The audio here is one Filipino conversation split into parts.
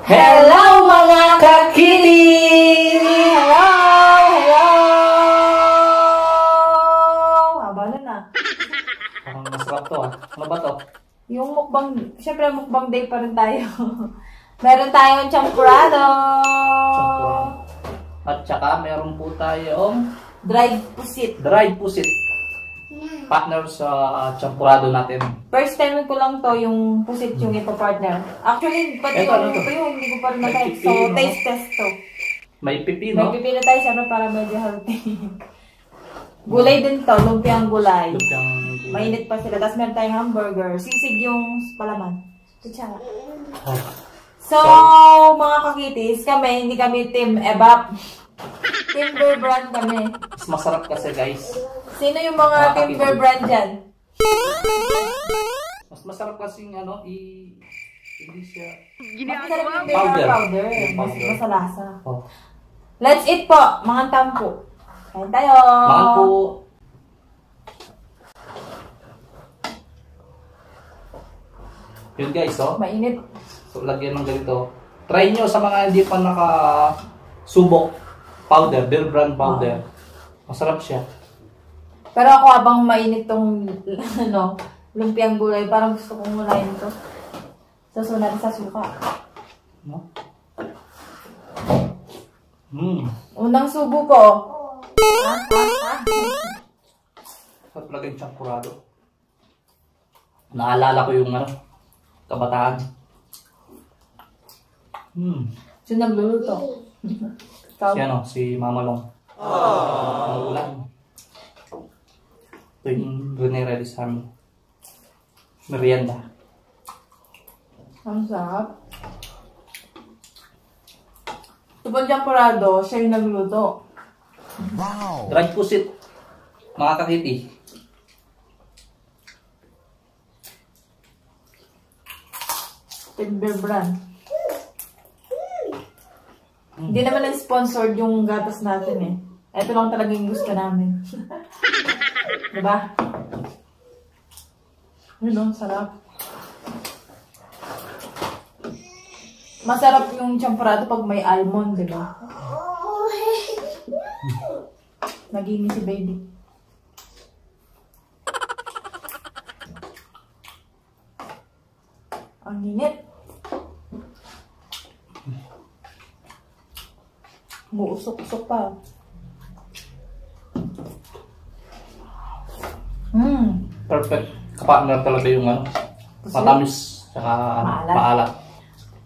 Hello mga kakili! Hello! Hello! Haba na. Parang masarap to ah. Ano ba to? Yung mukbang, syempre mukbang day pa rin tayo. Meron tayong champurado. At saka meron po tayong Dried pusit. dried pusit. Partner sa champurado natin. First time ko lang to yung pusit yung ipa-partner. Actually, pati Eto, ano to? yung hindi ko pa rin May na-try. So, pipino. taste test to. May May pipino. pipino tayo syempre para medyo healthy. Gulay din to, lumpiang gulay. Lumpiang gulay. Mainit pa sila. Tapos meron tayong hamburger. Sisig yung palaman. Kutsara. Oh. So, mga kakitis, kami, hindi kami team Ebap. Team Bear Brand kami. Mas masarap kasi guys. Sino yung mga team Bear Brand dyan? Mas masarap kasi ano, hindi siya... Masarap yung bear powder. Powder. Masalasa. Oh. Let's eat po, mga tampo. Kain tayo. Mahal po. Yun guys, oh. Mainit. So, lagyan ng ganito. Try nyo sa mga hindi pa nakasubok. Powder, Bear Brand powder. Masarap siya. Pero ako habang mainit tong ano, lumpiang gulay, parang gusto kong unahin to. Susunod sa suka. No? Unang subo ko. Sarap talaga yung champurado. Naalala ko yung ano, kabataan. Sino nagluluto? Si ano, si Mama Long. Ang ulan. Ito yung Rene ready sa amin. Merienda. Ang sarap. Ito po champurado, siya yung nagluto. Wow! Dried pusit. Mga kakiti. Timber Brand. Hindi naman nag-sponsored yung gatas natin eh. Ito lang talaga yung gusto namin. Diba? Yun, sarap. Masarap yung champurado pag may almond, diba? Nagimi si baby. Ang init. Muusok-usok pa. Perfect. Kapartner talaga yung ano, matamis, saka maalat.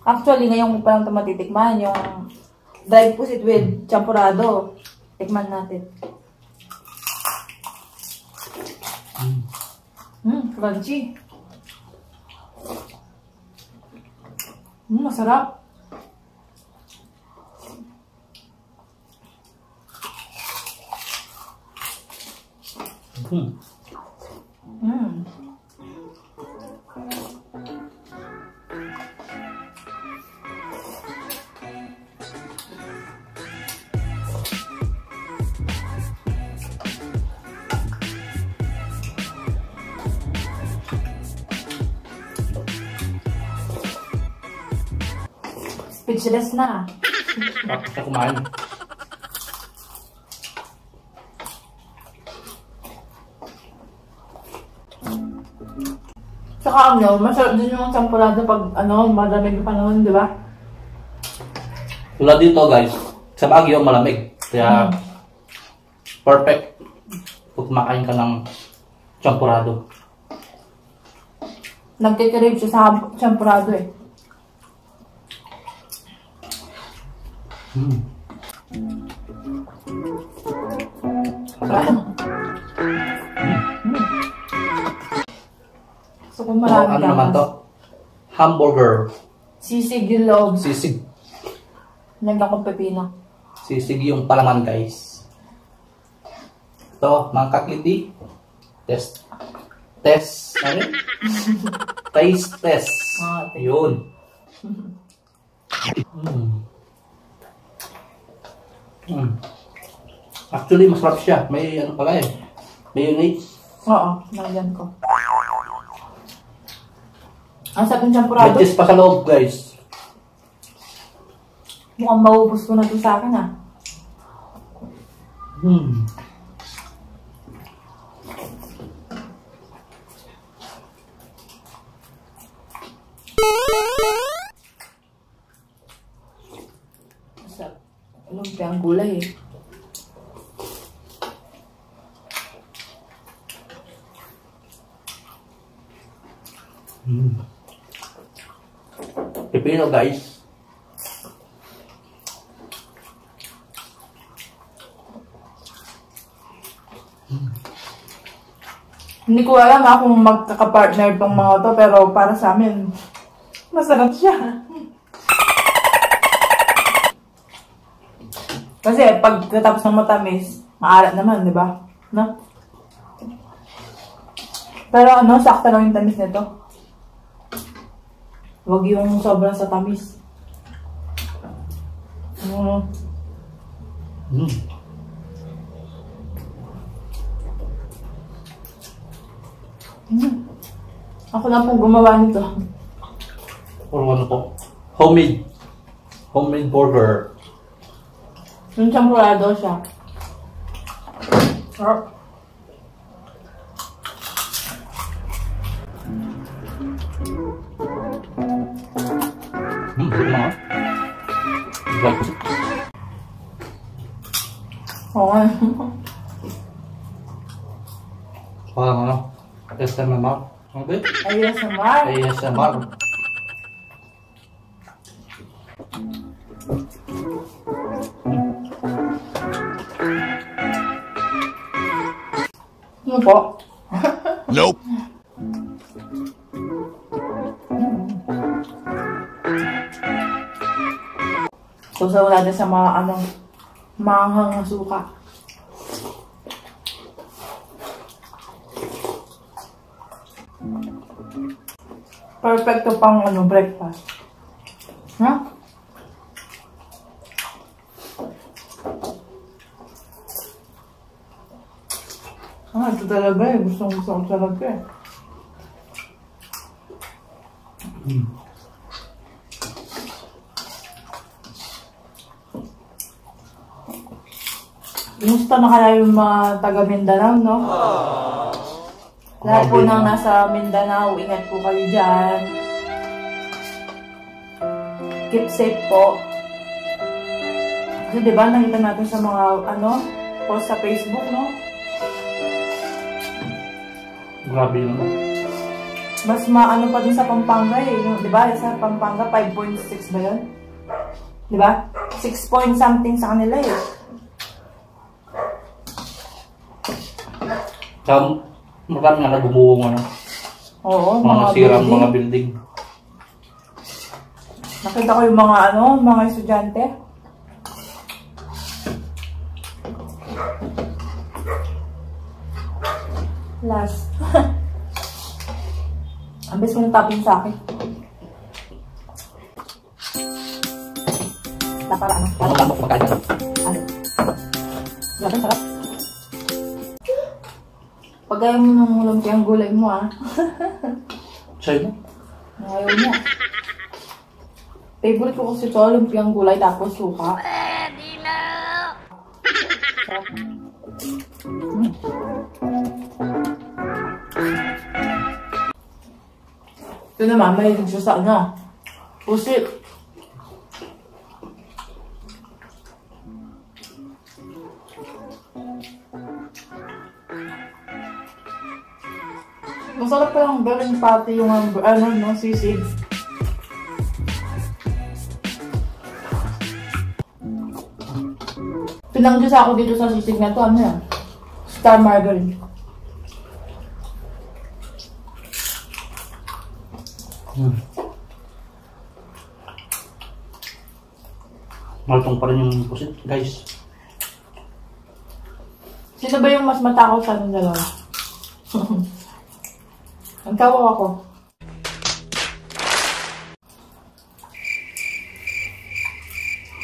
Actually, ngayon pa lang ito matitikman, yung dried pusit with champurado. Tikman natin. Crunchy. Masarap. Speechless na. Tapos na kumain. Saka ano, masarap din yung champurado pag ano, malamig yung panahon, di ba? Tulad dito guys, sa Baguio malamig. Kaya perfect kung kumakain ka ng champurado. Nagkikrave siya sa champurado eh. So kung marami ano naman to? Hamburger. Sisig yung loob. Sisig. Lagyan ko pepino. Sisig yung palaman, guys. Ito, mga kaklindi. Test. Test. Ano? Taste test. Yun. Actually, masarap siya. May ano pala eh. Mayonnaise. Oo, nalagyan ko. Ang sarap ng champurado. May cheese pa sa loob, guys. Mukhang maubos ko na ito sa akin, ah. Masarap. Lumpia ang gulay, eh. Pipino, guys. Hindi ko alam kung magkakapartner tong mga to, pero para sa amin, masarap siya. Kasi pagkatapos ng matamis, maalat naman, di ba? No? Pero ano, sakto lang yung tamis nito. Huwag yung sobrang sa tamis. Ako lang pong gumawa nito. Or ano po? Homemade. Homemade burger. Yung champurado siya. Sarap. Sarap na. Oo. Parang ano? SMR. Ano ba? ASMR. ASMR. Ano po? Nope. So wala din sa mga maanghang na suka. Perfecto pang breakfast. Ha? Ito talaga eh. Gusto ko talaga eh. Kumusta na kaya yung mga taga Mindanao, no? Lahat po nang nasa Mindanao, ingat po kayo dyan. Keep safe po. Kasi diba, nakita natin sa mga, post sa Facebook, no? Grabe yun. Mas maano pa din sa Pampanga eh. Diba, sa Pampanga, 5.6 ba yun? Diba? 6 point something sa kanila eh. Marami nga nagumuwang Oo, mga sirang building. mga building. Nakita ko yung mga mga estudyante. Last. Ang best mo ng topping sa akin. Para ano? Ano lang magkain ka? Ano? Grabe, sarap. Pag ayaw mo ng lumpiang gulay mo, Sa'yo mo? Ayaw niya. Favorite ko kasi ito, lumpiang gulay tapos suka. Pwede na! Ito naman, may siya sa pusit. Masarap pa lang gawin pati yung sisig. Pinangdiyos ako dito sa sisig na to, Star Margarine. Malutong pa rin yung pusit, guys. Sino ba yung mas matakot sa ating dalawa? Ang tawa ako.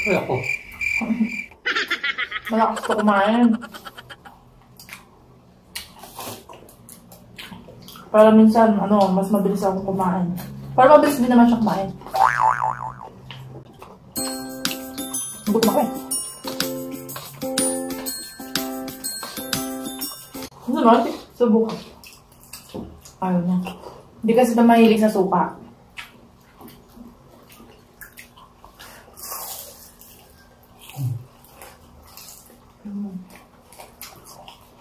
Ay, ako. Malakas ko kumain. Para minsan, mas mabilis ako kumain. Para mabilis din naman siya kumain. Gutom ako eh. Ano naman? Subukan. Ayaw niya. Hindi kasi ito mahilig sa suka.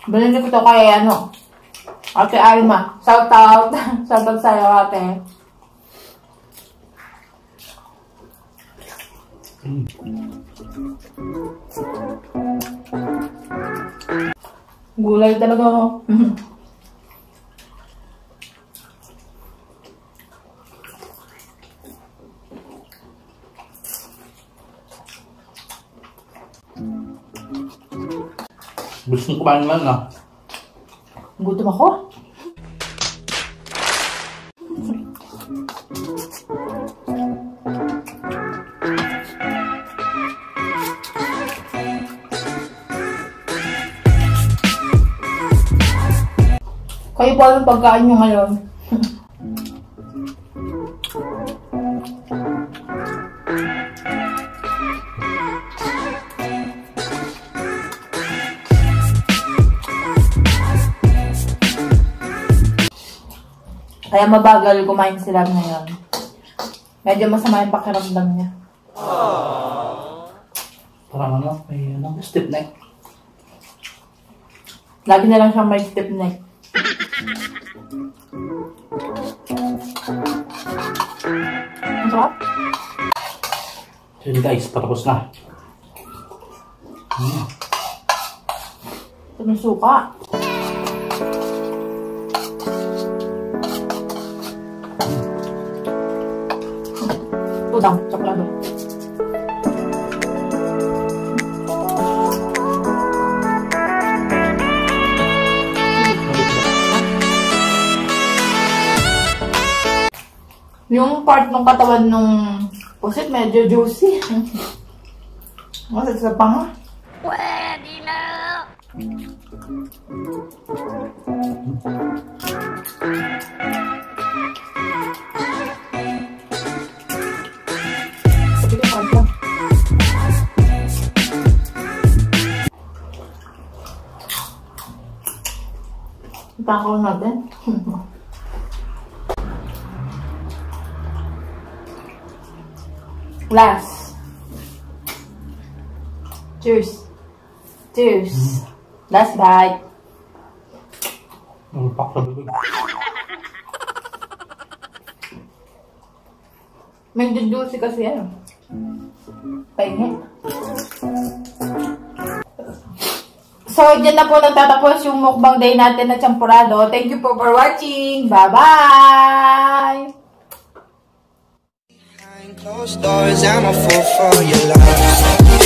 Bilhin ko ito kay Ate Alma. Shout out. Shout out sa'yo, ate. Gulay talaga ako. Bilis mong kumain lang na. Gutom ako. Kayo po anong pagkain nyo ngayon? Kaya mabagal kumain sila ngayon. Medyo masama yung pakiramdam niya. Parang may stiff neck. Lagi na lang siyang may stiff neck. Ang sarap? So yun guys, patapos na. Ito may suka. Udang, tsokolado. Yung part ng katawan ng pusit medyo juicy. Masat sa panga. Pwede na! Takaw natin. Last. Cheers. Cheers. Last bite. Nalpak sa bibig. Medyo juicy kasi yan. Pahingi. So, dyan na po nagtatapos yung mukbang day natin na champurado. Thank you for watching. Bye-bye! Closed doors, I'm a fool for your love.